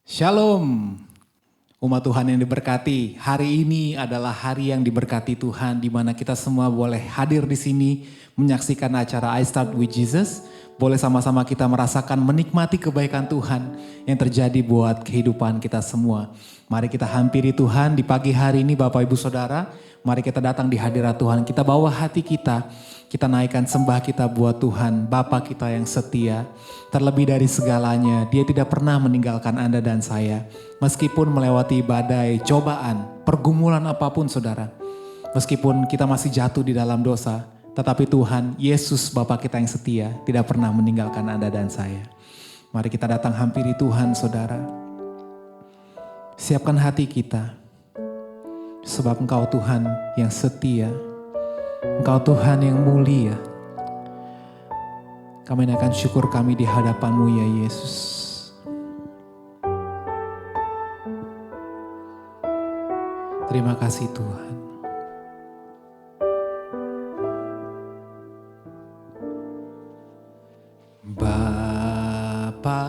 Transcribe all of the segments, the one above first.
Shalom, umat Tuhan yang diberkati. Hari ini adalah hari yang diberkati Tuhan, di mana kita semua boleh hadir di sini menyaksikan acara I Start With Jesus. Boleh sama-sama kita merasakan menikmati kebaikan Tuhan yang terjadi buat kehidupan kita semua. Mari kita hampiri Tuhan di pagi hari ini, Bapak Ibu Saudara. Mari kita datang di hadirat Tuhan, kita bawa hati kita. Kita naikkan sembah kita buat Tuhan, Bapa kita yang setia. Terlebih dari segalanya, Dia tidak pernah meninggalkan Anda dan saya. Meskipun melewati badai, cobaan, pergumulan apapun saudara. Meskipun kita masih jatuh di dalam dosa, tetapi Tuhan, Yesus Bapa kita yang setia, tidak pernah meninggalkan Anda dan saya. Mari kita datang hampiri Tuhan saudara. Siapkan hati kita, sebab Engkau Tuhan yang setia. Engkau Tuhan yang mulia. Kami naikkan syukur kami di hadapan-Mu ya Yesus. Terima kasih Tuhan. Bapa,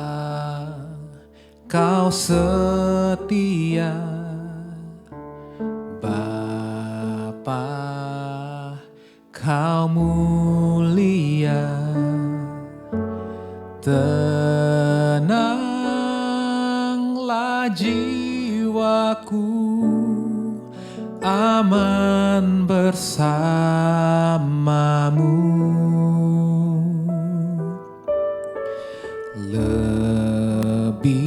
Kau setia. Bapa, Kau mulia, tenanglah jiwaku, aman bersamamu. Lebih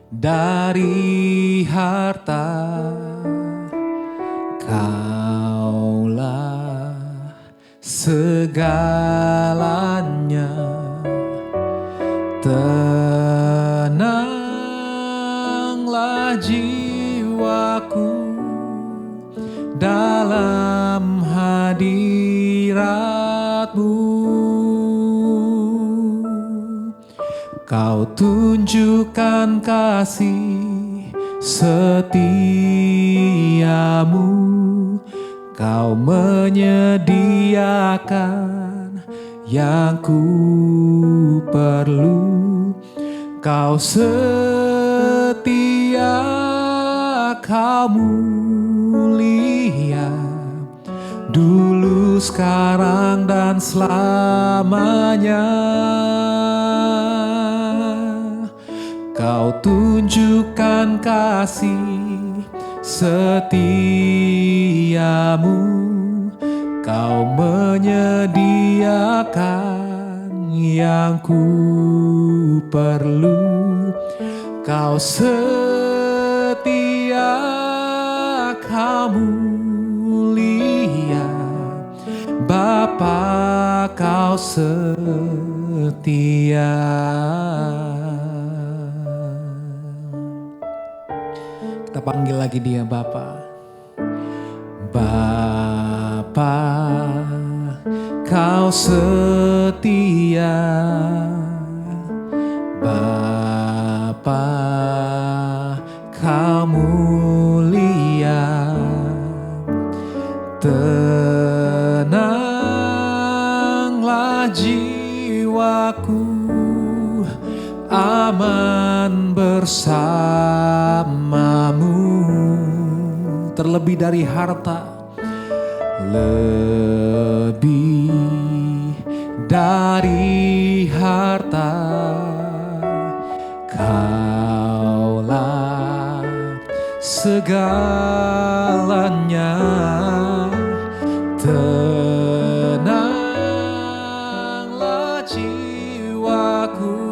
dari harta, Kaulah segalanya. Tenanglah jiwaku dalam hadirat-Mu. Kau tunjukkan kasih setiamu, Kau menyediakan yang ku perlu. Kau setia, Kau mulia, dulu, sekarang, dan selamanya. Kau tunjukkan kasih setiamu, Kau menyediakan yang ku perlu. Kau setia, Kau mulia, Bapa, Kau setia. Kita panggil lagi Dia, Bapa. Bapa, Kau setia. Bapa, Kau mulia, tenanglah jiwaku, aman bersamamu. Terlebih dari harta, lebih dari harta, Kaulah segalanya. Tenanglah jiwaku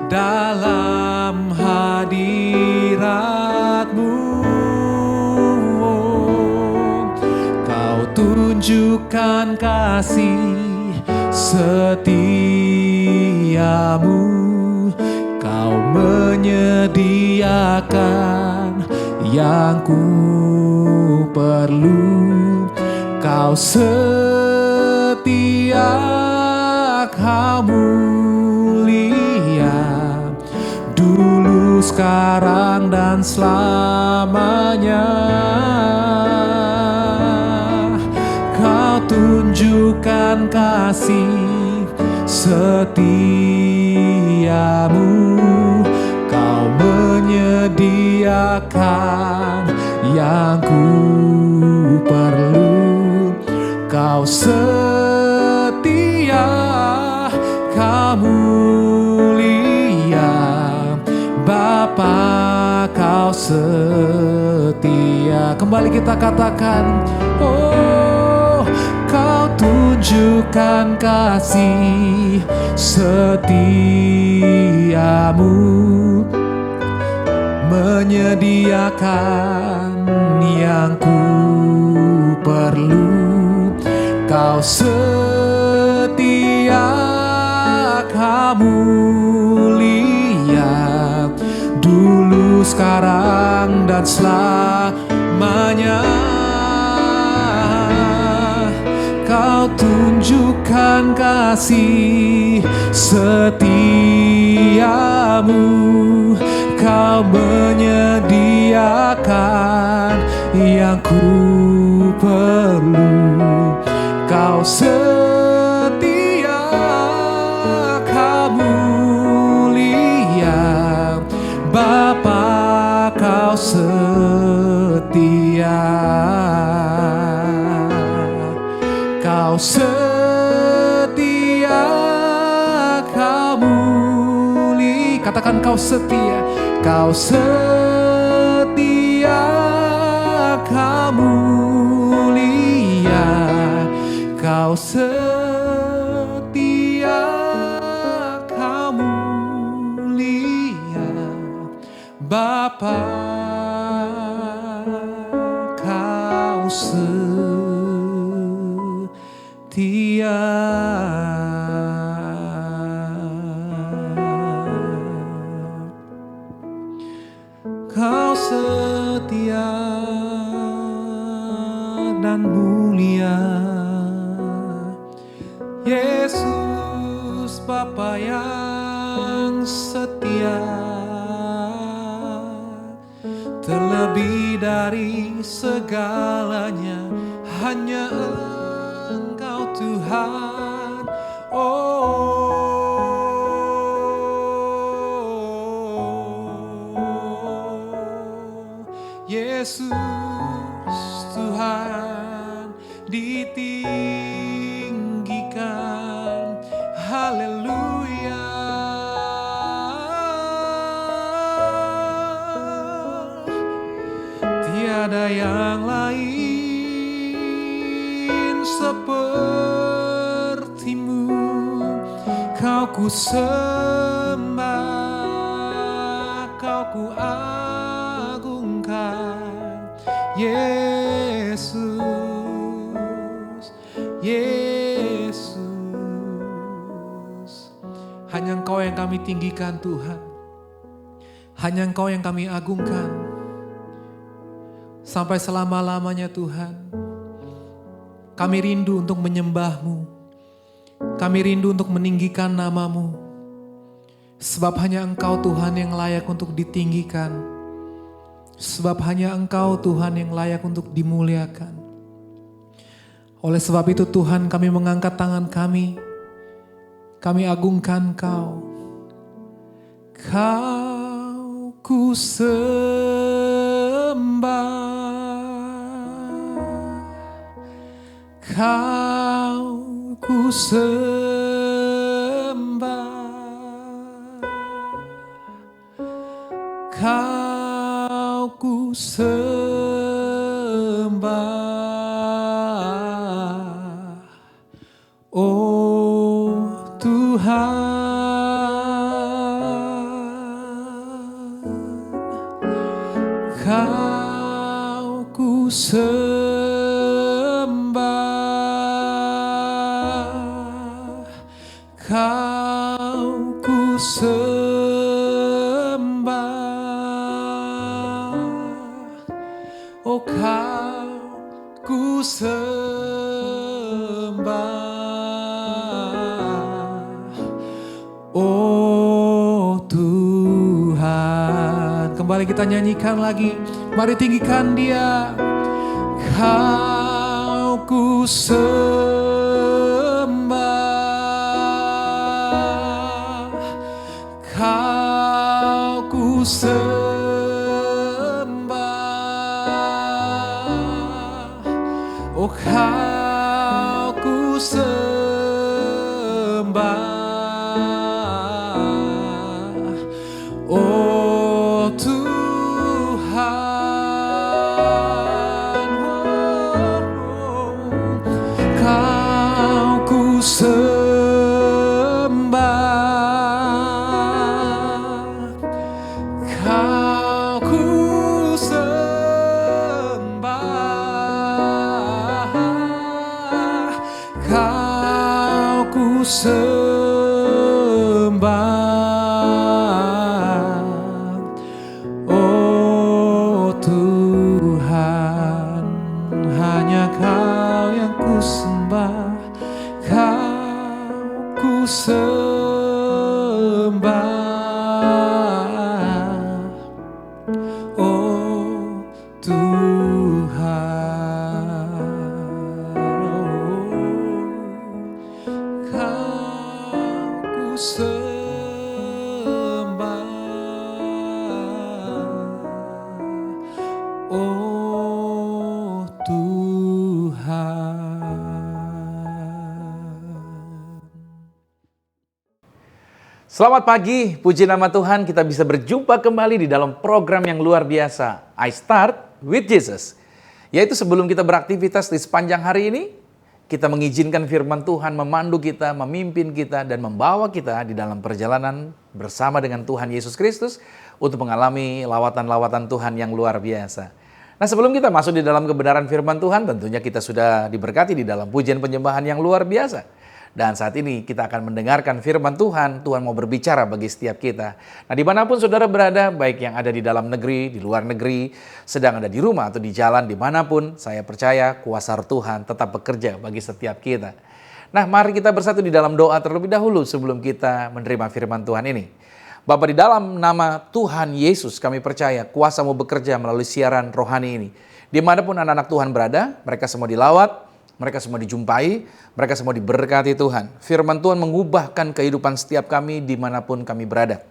dalam hadirat-Mu. Kau tunjukkan kasih setiamu, Kau menyediakan yang ku perlu. Kau setia, Kau mulia, dulu, sekarang, dan selamanya. Kau tunjukkan kasih setiamu. Kau menyediakan yang ku perlu. Kau setia, Kau mulia, Bapa, Kau setia. Kembali kita katakan, oh, Kau tunjukkan kasih setiamu, menyediakan yang ku perlu. Kau setia, Kau mulia, dulu, sekarang, dan selamanya. Kau tunjukkan kasih setiamu, Kau menyediakan yang ku perlu. Kau setia, Kau mulia, Bapa, Kau setia. Kau setia, Kau mulia. Katakan, Kau setia. Kau setia, Kau mulia. Kau setia, Kau mulia, Bapa, Kau setia. Kau setia dan mulia, Yesus, Bapa yang setia. Terlebih dari segalanya, hanya Engkau Tuhan. Oh, Yesus Tuhan ditinggikan. Haleluya. Tiada yang lain sepertimu. Kau ku sembah, Kau ku agungkan, Yesus, Yesus. Hanya Engkau yang kami tinggikan, Tuhan. Hanya Engkau yang kami agungkan sampai selama-lamanya, Tuhan. Kami rindu untuk menyembah-Mu. Kami rindu untuk meninggikan nama-Mu. Sebab hanya Engkau, Tuhan, yang layak untuk ditinggikan. Sebab hanya Engkau, Tuhan, yang layak untuk dimuliakan. Oleh sebab itu, Tuhan, kami mengangkat tangan kami. Kami agungkan Kau. Kau ku sembah. Kau ku sembah. Kau ku sembah, oh Tuhan. Kau ku sembah, Kau ku sembah. Oh, Kau ku sembah, oh Tuhan. Kembali kita nyanyikan lagi, mari tinggikan Dia. Kau ku sembah, sembah, oh Kau ku sembah, oh Tuhan, Kau ku sembah, Kau ku sembah, Kau ku sembah, oh Tuhan, hanya Kau yang ku sembah, Kau ku sembah, oh Tuhan, Kau ku sembah, oh Tuhan. Selamat pagi, puji nama Tuhan, kita bisa berjumpa kembali di dalam program yang luar biasa, I Start with Jesus. Yaitu sebelum kita beraktivitas di sepanjang hari ini, kita mengizinkan firman Tuhan memandu kita, memimpin kita, dan membawa kita di dalam perjalanan bersama dengan Tuhan Yesus Kristus untuk mengalami lawatan-lawatan Tuhan yang luar biasa. Nah, sebelum kita masuk di dalam kebenaran firman Tuhan, tentunya kita sudah diberkati di dalam pujian penyembahan yang luar biasa. Dan saat ini kita akan mendengarkan firman Tuhan. Tuhan mau berbicara bagi setiap kita. Nah, dimanapun saudara berada, baik yang ada di dalam negeri, di luar negeri, sedang ada di rumah atau di jalan, dimanapun, saya percaya kuasa Tuhan tetap bekerja bagi setiap kita. Nah, mari kita bersatu di dalam doa terlebih dahulu sebelum kita menerima firman Tuhan ini. Bapa, di dalam nama Tuhan Yesus kami percaya kuasa-Mu bekerja melalui siaran rohani ini. Dimanapun anak-anak Tuhan berada, mereka semua dilawat, mereka semua dijumpai, mereka semua diberkati Tuhan. Firman Tuhan mengubahkan kehidupan setiap kami dimanapun kami berada.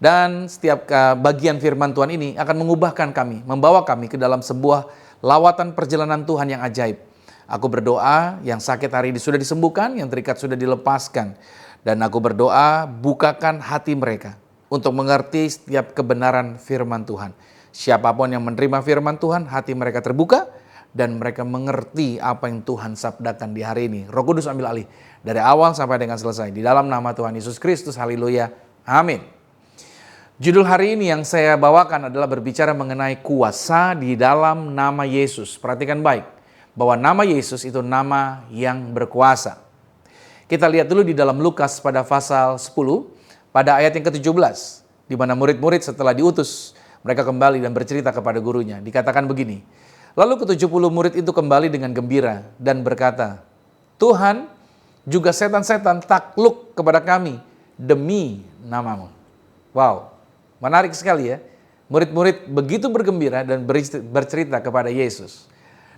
Dan setiap bagian firman Tuhan ini akan mengubahkan kami, membawa kami ke dalam sebuah lawatan perjalanan Tuhan yang ajaib. Aku berdoa yang sakit hari ini sudah disembuhkan, yang terikat sudah dilepaskan. Dan aku berdoa bukakan hati mereka untuk mengerti setiap kebenaran firman Tuhan. Siapapun yang menerima firman Tuhan, hati mereka terbuka, dan mereka mengerti apa yang Tuhan sabdakan di hari ini. Roh Kudus ambil alih dari awal sampai dengan selesai. Di dalam nama Tuhan Yesus Kristus, haleluya, amin. Judul hari ini yang saya bawakan adalah berbicara mengenai kuasa di dalam nama Yesus. Perhatikan baik, bahwa nama Yesus itu nama yang berkuasa. Kita lihat dulu di dalam Lukas pada pasal 10, pada ayat yang ke-17, di mana murid-murid setelah diutus, mereka kembali dan bercerita kepada gurunya. Dikatakan begini, lalu ke-70 murid itu kembali dengan gembira dan berkata, Tuhan, juga setan-setan takluk kepada kami demi nama-Mu. Wow, menarik sekali ya. Murid-murid begitu bergembira dan bercerita kepada Yesus.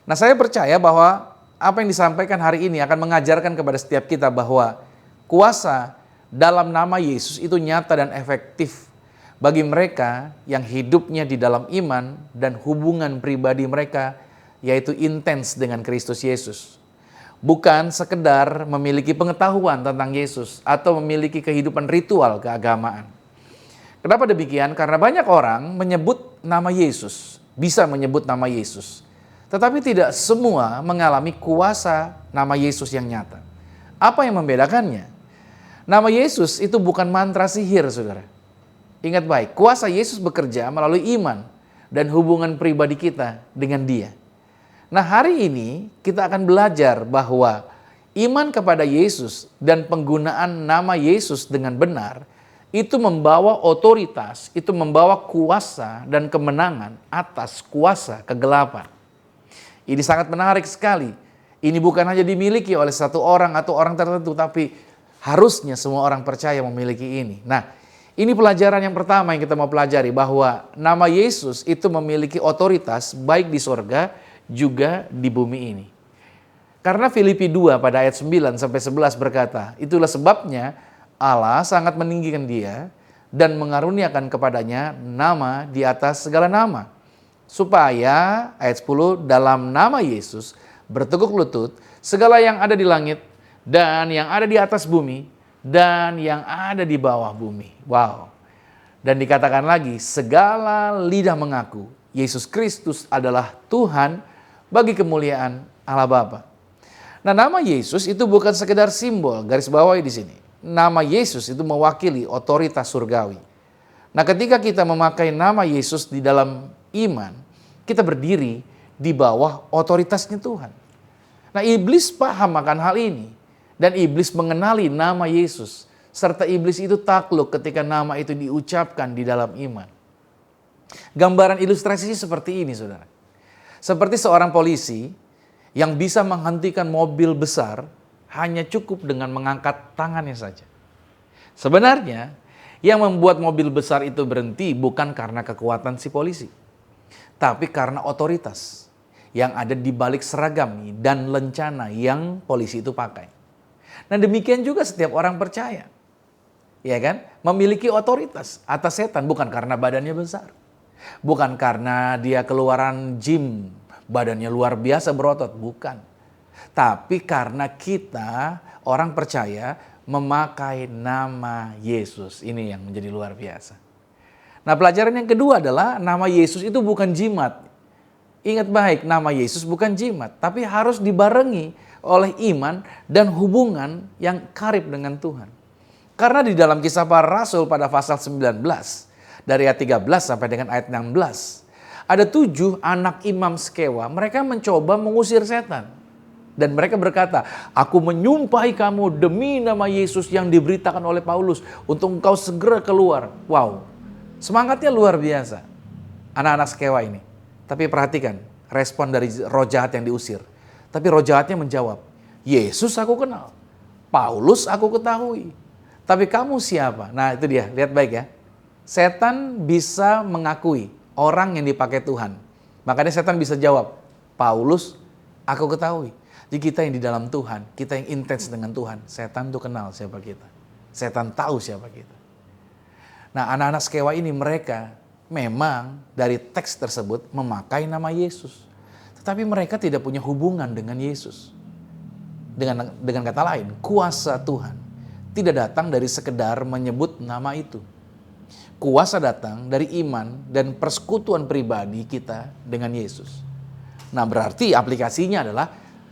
Nah, saya percaya bahwa apa yang disampaikan hari ini akan mengajarkan kepada setiap kita bahwa kuasa dalam nama Yesus itu nyata dan efektif bagi mereka yang hidupnya di dalam iman dan hubungan pribadi mereka yaitu intens dengan Kristus Yesus. Bukan sekedar memiliki pengetahuan tentang Yesus atau memiliki kehidupan ritual keagamaan. Kenapa demikian? Karena banyak orang menyebut nama Yesus, bisa menyebut nama Yesus. Tetapi tidak semua mengalami kuasa nama Yesus yang nyata. Apa yang membedakannya? Nama Yesus itu bukan mantra sihir, saudara. Ingat baik, kuasa Yesus bekerja melalui iman dan hubungan pribadi kita dengan Dia. Nah, hari ini kita akan belajar bahwa iman kepada Yesus dan penggunaan nama Yesus dengan benar itu membawa otoritas, itu membawa kuasa dan kemenangan atas kuasa kegelapan. Ini sangat menarik sekali. Ini bukan hanya dimiliki oleh satu orang atau orang tertentu, tapi harusnya semua orang percaya memiliki ini. Nah, ini pelajaran yang pertama yang kita mau pelajari, bahwa nama Yesus itu memiliki otoritas baik di sorga juga di bumi ini. Karena Filipi 2 pada ayat 9-11 berkata, itulah sebabnya Allah sangat meninggikan Dia dan mengaruniakan kepadanya nama di atas segala nama. Supaya, ayat 10, dalam nama Yesus bertekuk lutut segala yang ada di langit dan yang ada di atas bumi dan yang ada di bawah bumi. Wow. Dan dikatakan lagi, segala lidah mengaku Yesus Kristus adalah Tuhan bagi kemuliaan Allah Bapa. Nah, nama Yesus itu bukan sekedar simbol, garis bawahi di sini. Nama Yesus itu mewakili otoritas surgawi. Nah, ketika kita memakai nama Yesus di dalam iman, kita berdiri di bawah otoritasnya Tuhan. Nah, iblis paham akan hal ini. Dan iblis mengenali nama Yesus. Serta iblis itu takluk ketika nama itu diucapkan di dalam iman. Gambaran ilustrasinya seperti ini, saudara. Seperti seorang polisi yang bisa menghentikan mobil besar hanya cukup dengan mengangkat tangannya saja. Sebenarnya, yang membuat mobil besar itu berhenti bukan karena kekuatan si polisi, tapi karena otoritas yang ada di balik seragam dan lencana yang polisi itu pakai. Nah, demikian juga setiap orang percaya, ya kan? Memiliki otoritas atas setan bukan karena badannya besar, bukan karena dia keluaran gym, badannya luar biasa berotot, bukan. Tapi karena kita orang percaya memakai nama Yesus. Ini yang menjadi luar biasa. Nah, pelajaran yang kedua adalah nama Yesus itu bukan jimat. Ingat baik, nama Yesus bukan jimat, tapi harus dibarengi oleh iman dan hubungan yang karib dengan Tuhan. Karena di dalam Kisah Para Rasul pada pasal 19, dari ayat 13 sampai dengan ayat 16, ada 7 anak imam Skewa, mereka mencoba mengusir setan. Dan mereka berkata, aku menyumpahi kamu demi nama Yesus yang diberitakan oleh Paulus, untuk engkau segera keluar. Wow, semangatnya luar biasa, anak-anak Skewa ini. Tapi perhatikan, respon dari roh jahat yang diusir. Tapi roh jahatnya menjawab, Yesus aku kenal, Paulus aku ketahui, tapi kamu siapa? Nah, itu dia, lihat baik ya. Setan bisa mengakui orang yang dipakai Tuhan. Makanya setan bisa jawab, Paulus aku ketahui. Jadi kita yang di dalam Tuhan, kita yang intens dengan Tuhan, setan tuh kenal siapa kita. Setan tahu siapa kita. Nah, anak-anak Skewa ini mereka memang dari teks tersebut memakai nama Yesus. Tetapi mereka tidak punya hubungan dengan Yesus. Dengan kata lain, kuasa Tuhan tidak datang dari sekedar menyebut nama itu. Kuasa datang dari iman dan persekutuan pribadi kita dengan Yesus. Nah, berarti aplikasinya adalah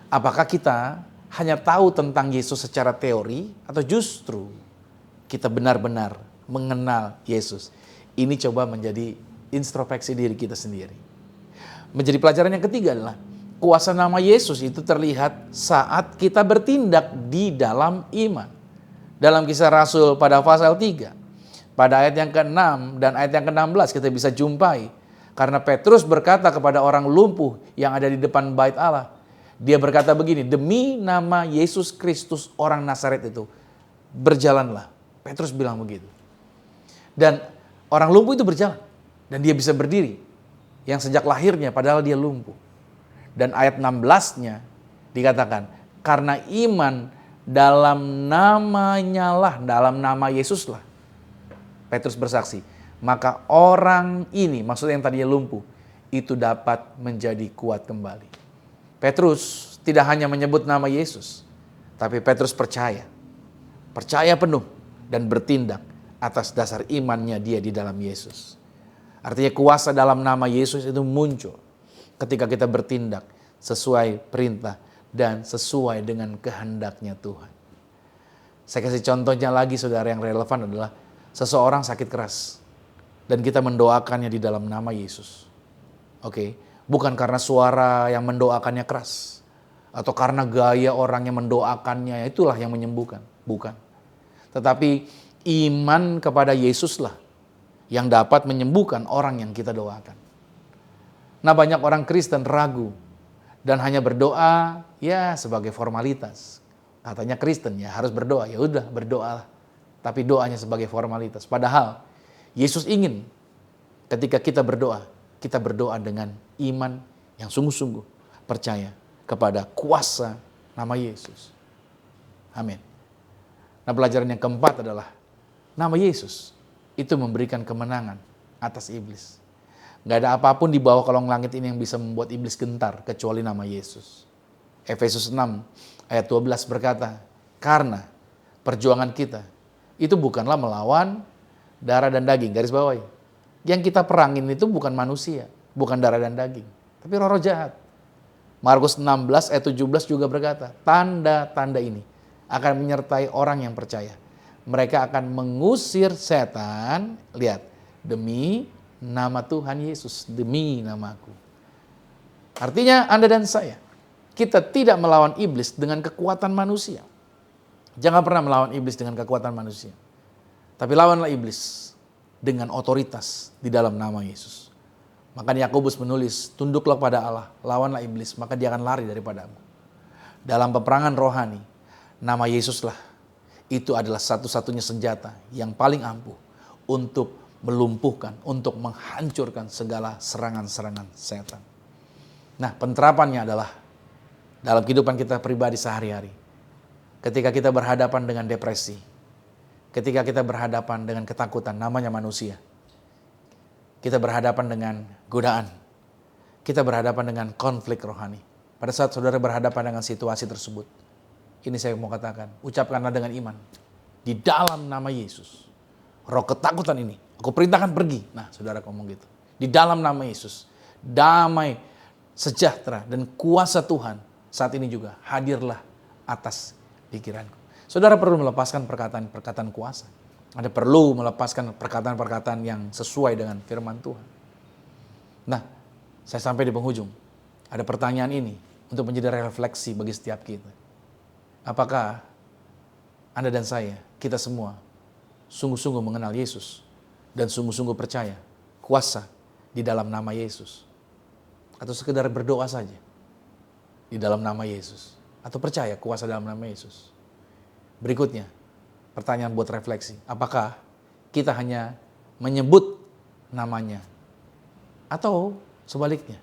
apakah kita hanya tahu tentang Yesus secara teori atau justru kita benar-benar mengenal Yesus. Ini coba menjadi introspeksi diri kita sendiri. Menjadi pelajaran yang ketiga adalah kuasa nama Yesus itu terlihat saat kita bertindak di dalam iman. Dalam Kisah Rasul pada pasal 3, pada ayat yang ke-6 dan ayat yang ke-16 kita bisa jumpai. Karena Petrus berkata kepada orang lumpuh yang ada di depan bait Allah. Dia berkata begini, demi nama Yesus Kristus orang Nazaret itu, berjalanlah. Petrus bilang begitu. Dan orang lumpuh itu berjalan. Dan dia bisa berdiri. Yang sejak lahirnya padahal dia lumpuh. Dan ayat 16-nya dikatakan, karena iman dalam namanya lah, dalam nama Yesus lah. Petrus bersaksi, maka orang ini, maksudnya yang tadinya lumpuh, itu dapat menjadi kuat kembali. Petrus tidak hanya menyebut nama Yesus, tapi Petrus percaya penuh dan bertindak atas dasar imannya dia di dalam Yesus. Artinya kuasa dalam nama Yesus itu muncul ketika kita bertindak sesuai perintah dan sesuai dengan kehendaknya Tuhan. Saya kasih contohnya lagi saudara yang relevan adalah seseorang sakit keras dan kita mendoakannya di dalam nama Yesus. Oke, bukan karena suara yang mendoakannya keras atau karena gaya orang yang mendoakannya itulah yang menyembuhkan, bukan. Tetapi iman kepada Yesuslah yang dapat menyembuhkan orang yang kita doakan. Nah, banyak orang Kristen ragu dan hanya berdoa ya sebagai formalitas. Katanya Kristen ya harus berdoa, ya udah berdoa. Tapi doanya sebagai formalitas. Padahal Yesus ingin ketika kita berdoa dengan iman yang sungguh-sungguh percaya kepada kuasa nama Yesus. Amin. Nah, pelajaran yang keempat adalah nama Yesus itu memberikan kemenangan atas iblis. Gak ada apapun di bawah kolong langit ini yang bisa membuat iblis gentar kecuali nama Yesus. Efesus 6 ayat 12 berkata, karena perjuangan kita itu bukanlah melawan darah dan daging. Garis bawahi. Yang kita perangin itu bukan manusia, bukan darah dan daging, tapi roh-roh jahat. Markus 16 ayat 17 juga berkata, tanda-tanda ini akan menyertai orang yang percaya. Mereka akan mengusir setan, lihat, demi nama Tuhan Yesus, demi namaku. Artinya Anda dan saya, kita tidak melawan iblis dengan kekuatan manusia. Jangan pernah melawan iblis dengan kekuatan manusia. Tapi lawanlah iblis dengan otoritas di dalam nama Yesus. Maka Yakobus menulis, tunduklah pada Allah, lawanlah iblis, maka dia akan lari daripadamu. Dalam peperangan rohani, nama Yesuslah, itu adalah satu-satunya senjata yang paling ampuh untuk melumpuhkan, untuk menghancurkan segala serangan-serangan setan. Nah, penerapannya adalah dalam kehidupan kita pribadi sehari-hari. Ketika kita berhadapan dengan depresi, ketika kita berhadapan dengan ketakutan, namanya manusia. Kita berhadapan dengan godaan. Kita berhadapan dengan konflik rohani. Pada saat saudara berhadapan dengan situasi tersebut, ini saya mau katakan, ucapkanlah dengan iman. Di dalam nama Yesus, roh ketakutan ini, aku perintahkan pergi. Nah, saudara ngomong gitu. Di dalam nama Yesus, damai, sejahtera, dan kuasa Tuhan saat ini juga hadirlah atas pikiranku. Saudara perlu melepaskan perkataan-perkataan kuasa. Anda perlu melepaskan perkataan-perkataan yang sesuai dengan firman Tuhan. Nah, saya sampai di penghujung. Ada pertanyaan ini untuk menjadi refleksi bagi setiap kita. Apakah Anda dan saya, kita semua, sungguh-sungguh mengenal Yesus dan sungguh-sungguh percaya kuasa di dalam nama Yesus? Atau sekedar berdoa saja di dalam nama Yesus? Atau percaya kuasa dalam nama Yesus? Berikutnya, pertanyaan buat refleksi. Apakah kita hanya menyebut namanya? Atau sebaliknya,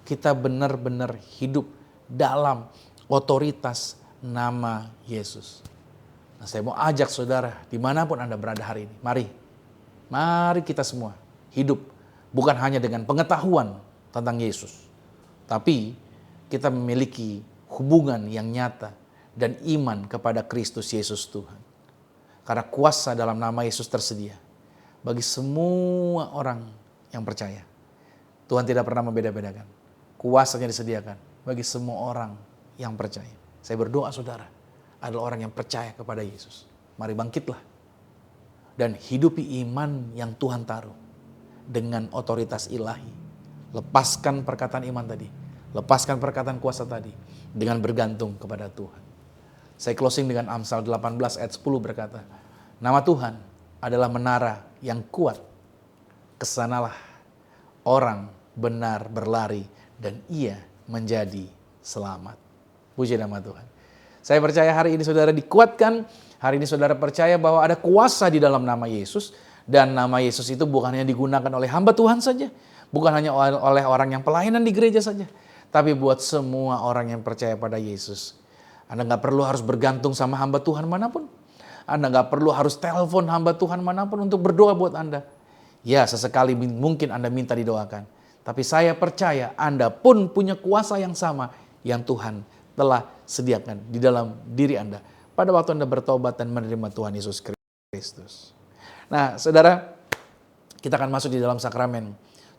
kita benar-benar hidup dalam otoritas nama Yesus. Nah, saya mau ajak saudara, dimanapun Anda berada hari ini, mari kita semua hidup bukan hanya dengan pengetahuan tentang Yesus, tapi kita memiliki hubungan yang nyata dan iman kepada Kristus Yesus Tuhan. Karena kuasa dalam nama Yesus tersedia bagi semua orang yang percaya. Tuhan tidak pernah membeda-bedakan. Kuasanya disediakan bagi semua orang yang percaya. Saya berdoa saudara adalah orang yang percaya kepada Yesus. Mari bangkitlah dan hidupi iman yang Tuhan taruh dengan otoritas ilahi. Lepaskan perkataan iman tadi. Lepaskan perkataan kuasa tadi dengan bergantung kepada Tuhan. Saya closing dengan Amsal 18 ayat 10 berkata, nama Tuhan adalah menara yang kuat. Kesanalah orang benar berlari dan ia menjadi selamat. Puji nama Tuhan. Saya percaya hari ini saudara dikuatkan. Hari ini saudara percaya bahwa ada kuasa di dalam nama Yesus. Dan nama Yesus itu bukan hanya digunakan oleh hamba Tuhan saja. Bukan hanya oleh orang yang pelayanan di gereja saja. Tapi buat semua orang yang percaya pada Yesus. Anda gak perlu harus bergantung sama hamba Tuhan manapun. Anda gak perlu harus telepon hamba Tuhan manapun untuk berdoa buat Anda. Ya, sesekali mungkin Anda minta didoakan. Tapi saya percaya Anda pun punya kuasa yang sama yang Tuhan telah sediakan di dalam diri Anda pada waktu Anda bertobat dan menerima Tuhan Yesus Kristus. Nah, saudara, kita akan masuk di dalam sakramen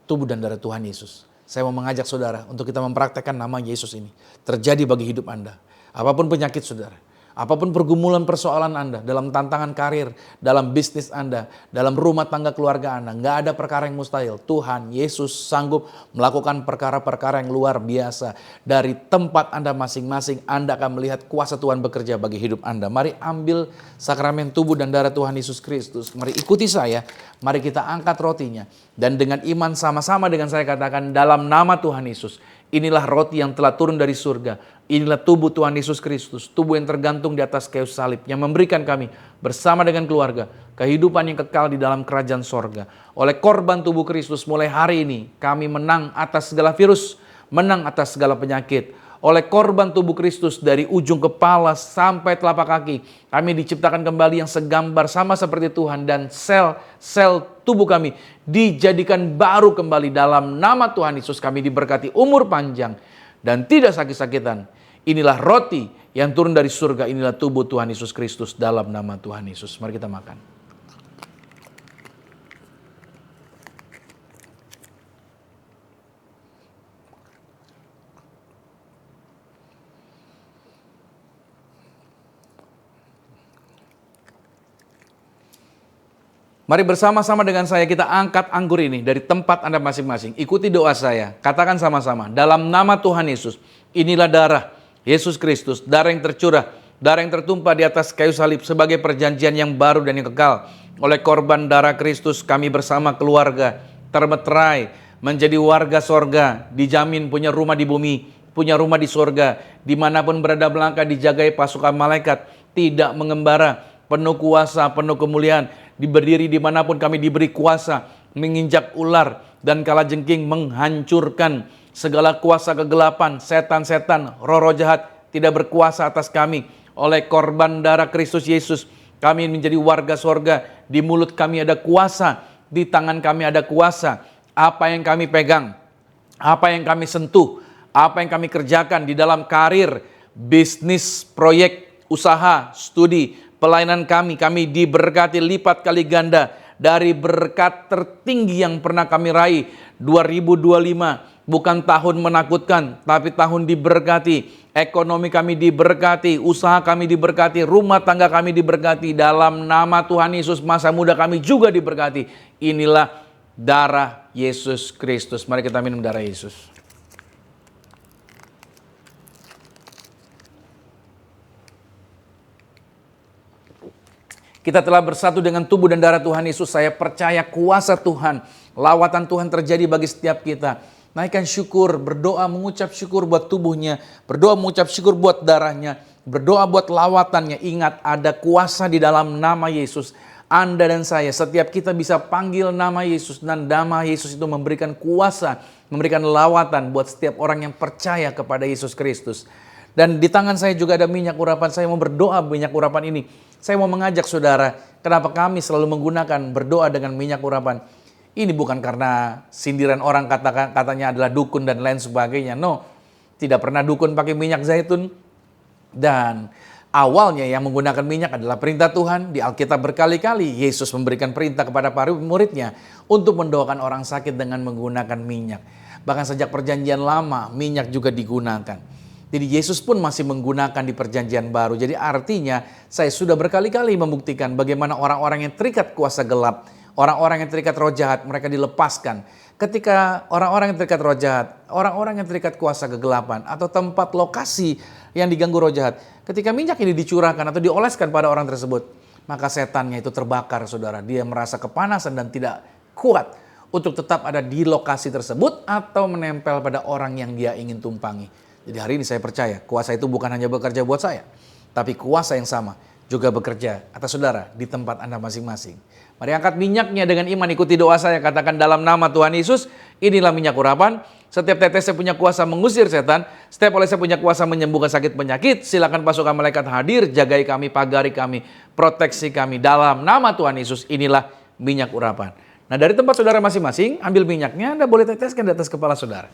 tubuh dan darah Tuhan Yesus. Saya mau mengajak saudara untuk kita mempraktekkan nama Yesus ini terjadi bagi hidup Anda. Apapun penyakit saudara, apapun pergumulan persoalan Anda, dalam tantangan karir, dalam bisnis Anda, dalam rumah tangga keluarga Anda, nggak ada perkara yang mustahil. Tuhan Yesus sanggup melakukan perkara-perkara yang luar biasa. Dari tempat Anda masing-masing, Anda akan melihat kuasa Tuhan bekerja bagi hidup Anda. Mari ambil sakramen tubuh dan darah Tuhan Yesus Kristus. Mari ikuti saya, mari kita angkat rotinya. Dan dengan iman sama-sama dengan saya katakan dalam nama Tuhan Yesus. Inilah roti yang telah turun dari surga. Inilah tubuh Tuhan Yesus Kristus. Tubuh yang tergantung di atas kayu salib. Yang memberikan kami bersama dengan keluarga kehidupan yang kekal di dalam kerajaan sorga. Oleh korban tubuh Kristus mulai hari ini kami menang atas segala virus. Menang atas segala penyakit. oleh korban tubuh Kristus dari ujung kepala sampai telapak kaki. Kami diciptakan kembali yang segambar sama seperti Tuhan, dan sel-sel tubuh kami dijadikan baru kembali. Dalam nama Tuhan Yesus kami diberkati umur panjang dan tidak sakit-sakitan. Inilah roti yang turun dari surga, inilah tubuh Tuhan Yesus Kristus. Dalam nama Tuhan Yesus, mari kita makan. Mari bersama-sama dengan saya kita angkat anggur ini dari tempat Anda masing-masing. Ikuti doa saya, katakan sama-sama. Dalam nama Tuhan Yesus, inilah darah Yesus Kristus, darah yang tercurah, darah yang tertumpah di atas kayu salib sebagai perjanjian yang baru dan yang kekal. Oleh korban darah Kristus, kami bersama keluarga termeterai menjadi warga sorga, dijamin punya rumah di bumi, punya rumah di sorga, dimanapun berada melangkah dijagai pasukan malaikat, tidak mengembara, penuh kuasa, penuh kemuliaan, berdiri dimanapun kami diberi kuasa, menginjak ular dan kalajengking, menghancurkan segala kuasa kegelapan, setan-setan, roh-roh jahat tidak berkuasa atas kami. Oleh korban darah Kristus Yesus, kami menjadi warga sorga, di mulut kami ada kuasa, di tangan kami ada kuasa. Apa yang kami pegang, apa yang kami sentuh, apa yang kami kerjakan di dalam karir, bisnis, proyek, usaha, studi, pelayanan kami diberkati lipat kali ganda dari berkat tertinggi yang pernah kami raih. 2025 bukan tahun menakutkan, tapi tahun diberkati. Ekonomi kami diberkati, usaha kami diberkati, rumah tangga kami diberkati. Dalam nama Tuhan Yesus, masa muda kami juga diberkati. Inilah darah Yesus Kristus. Mari kita minum darah Yesus. Kita telah bersatu dengan tubuh dan darah Tuhan Yesus. Saya percaya kuasa Tuhan, lawatan Tuhan terjadi bagi setiap kita. Naikkan syukur, berdoa mengucap syukur buat tubuhnya, berdoa mengucap syukur buat darahnya, berdoa buat lawatannya. Ingat, ada kuasa di dalam nama Yesus. Anda dan saya, setiap kita bisa panggil nama Yesus, dan nama Yesus itu memberikan kuasa, memberikan lawatan buat setiap orang yang percaya kepada Yesus Kristus. Dan di tangan saya juga ada minyak urapan. Saya mau berdoa minyak urapan ini. Saya mau mengajak saudara, kenapa kami selalu menggunakan berdoa dengan minyak urapan. Ini bukan karena sindiran orang katanya adalah dukun dan lain sebagainya. No, tidak pernah dukun pakai minyak zaitun. Dan awalnya yang menggunakan minyak adalah perintah Tuhan. Di Alkitab berkali-kali Yesus memberikan perintah kepada para muridnya untuk mendoakan orang sakit dengan menggunakan minyak. Bahkan sejak perjanjian lama minyak juga digunakan. Jadi Yesus pun masih menggunakan di perjanjian baru. Jadi artinya saya sudah berkali-kali membuktikan bagaimana orang-orang yang terikat kuasa gelap, orang-orang yang terikat roh jahat, mereka dilepaskan. Ketika orang-orang yang terikat roh jahat, orang-orang yang terikat kuasa kegelapan, atau tempat lokasi yang diganggu roh jahat, ketika minyak ini dicurahkan atau dioleskan pada orang tersebut, maka setannya itu terbakar, saudara. Dia merasa kepanasan dan tidak kuat untuk tetap ada di lokasi tersebut atau menempel pada orang yang dia ingin tumpangi. Jadi hari ini saya percaya kuasa itu bukan hanya bekerja buat saya, tapi kuasa yang sama juga bekerja atas saudara di tempat Anda masing-masing. Mari angkat minyaknya dengan iman, ikuti doa saya, katakan dalam nama Tuhan Yesus, inilah minyak urapan. Setiap tetes saya punya kuasa mengusir setan, setiap oleh saya punya kuasa menyembuhkan sakit penyakit. Silakan pasukan malaikat hadir, jagai kami, pagari kami, proteksi kami. Dalam nama Tuhan Yesus, inilah minyak urapan. Nah, dari tempat saudara masing-masing, ambil minyaknya, Anda boleh teteskan di atas kepala saudara.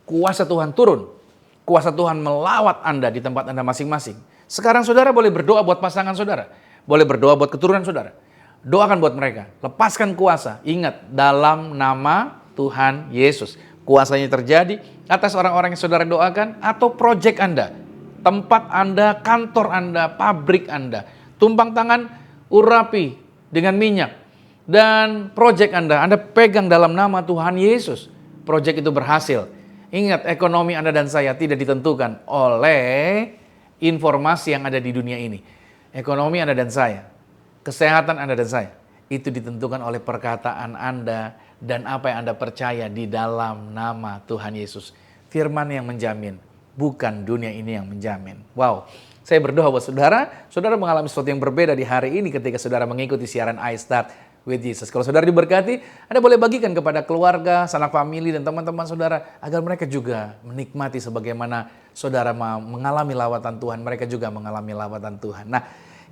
Kuasa Tuhan turun. Kuasa Tuhan melawat Anda di tempat Anda masing-masing. Sekarang saudara boleh berdoa buat pasangan saudara. Boleh berdoa buat keturunan saudara. Doakan buat mereka. Lepaskan kuasa. Ingat, dalam nama Tuhan Yesus. Kuasanya terjadi atas orang-orang yang saudara doakan atau proyek Anda. Tempat Anda, kantor Anda, pabrik Anda. Tumpang tangan, urapi dengan minyak. Dan proyek Anda pegang dalam nama Tuhan Yesus. Proyek itu berhasil. Ingat, ekonomi Anda dan saya tidak ditentukan oleh informasi yang ada di dunia ini. Ekonomi Anda dan saya, kesehatan Anda dan saya, itu ditentukan oleh perkataan Anda dan apa yang Anda percaya di dalam nama Tuhan Yesus. Firman yang menjamin, bukan dunia ini yang menjamin. Wow, saya berdoa buat saudara, saudara mengalami sesuatu yang berbeda di hari ini ketika saudara mengikuti siaran iStart with Jesus. Kalau saudara diberkati, Anda boleh bagikan kepada keluarga, sanak famili, dan teman-teman saudara, agar mereka juga menikmati sebagaimana saudara mengalami lawatan Tuhan, mereka juga mengalami lawatan Tuhan. Nah,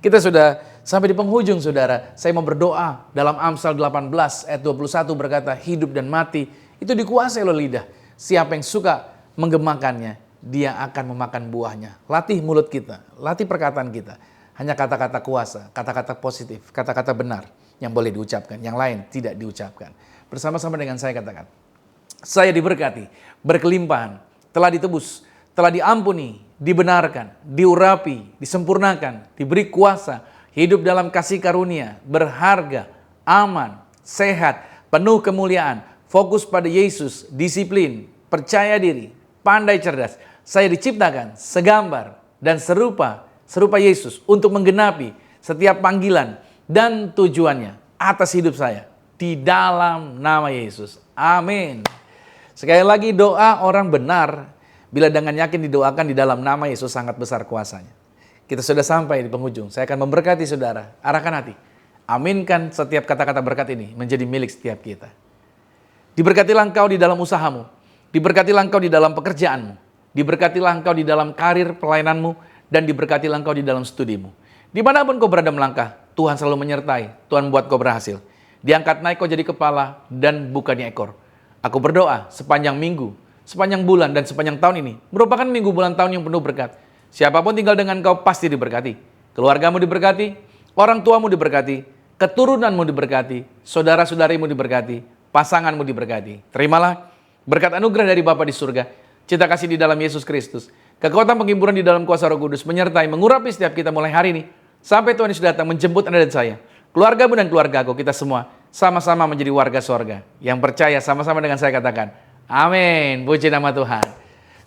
kita sudah sampai di penghujung saudara. Saya mau berdoa dalam Amsal 18 ayat 21 berkata, hidup dan mati itu dikuasai oleh lidah. Siapa yang suka menggemakannya, dia akan memakan buahnya. Latih mulut kita, latih perkataan kita. Hanya kata-kata kuasa, kata-kata positif, kata-kata benar yang boleh diucapkan, yang lain tidak diucapkan. Bersama-sama dengan saya katakan, saya diberkati, berkelimpahan, telah ditebus, telah diampuni, dibenarkan, diurapi, disempurnakan, diberi kuasa, hidup dalam kasih karunia, berharga, aman, sehat, penuh kemuliaan, fokus pada Yesus, disiplin, percaya diri, pandai cerdas. Saya diciptakan segambar dan serupa Yesus untuk menggenapi setiap panggilan dan tujuannya atas hidup saya di dalam nama Yesus. Amin. Sekali lagi, doa orang benar bila dengan yakin didoakan di dalam nama Yesus sangat besar kuasanya. Kita sudah sampai di penghujung. Saya akan memberkati saudara. Arahkan hati. Aminkan setiap kata-kata berkat ini menjadi milik setiap kita. Diberkatilah engkau di dalam usahamu. Diberkatilah engkau di dalam pekerjaanmu. Diberkatilah engkau di dalam karir pelayananmu. Dan diberkatilah engkau di dalam studimu. Dimanapun kau berada melangkah, Tuhan selalu menyertai. Tuhan buat kau berhasil. Diangkat naik kau jadi kepala dan bukannya ekor. Aku berdoa sepanjang minggu, sepanjang bulan dan sepanjang tahun ini merupakan minggu bulan tahun yang penuh berkat. Siapapun tinggal dengan kau pasti diberkati. Keluargamu diberkati, orang tuamu diberkati, keturunanmu diberkati, saudara-saudarimu diberkati, pasanganmu diberkati. Terimalah berkat anugerah dari Bapa di surga, cinta kasih di dalam Yesus Kristus, kekuatan penghiburan di dalam kuasa Roh Kudus menyertai mengurapi setiap kita mulai hari ini sampai Tuhan Yesus datang menjemput Anda dan saya. Keluargamu dan keluargaku, kita semua sama-sama menjadi warga sorga. Yang percaya sama-sama dengan saya katakan, amin. Puji nama Tuhan.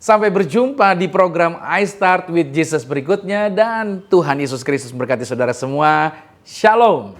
Sampai berjumpa di program I Start With Jesus berikutnya. Dan Tuhan Yesus Kristus memberkati saudara semua. Shalom.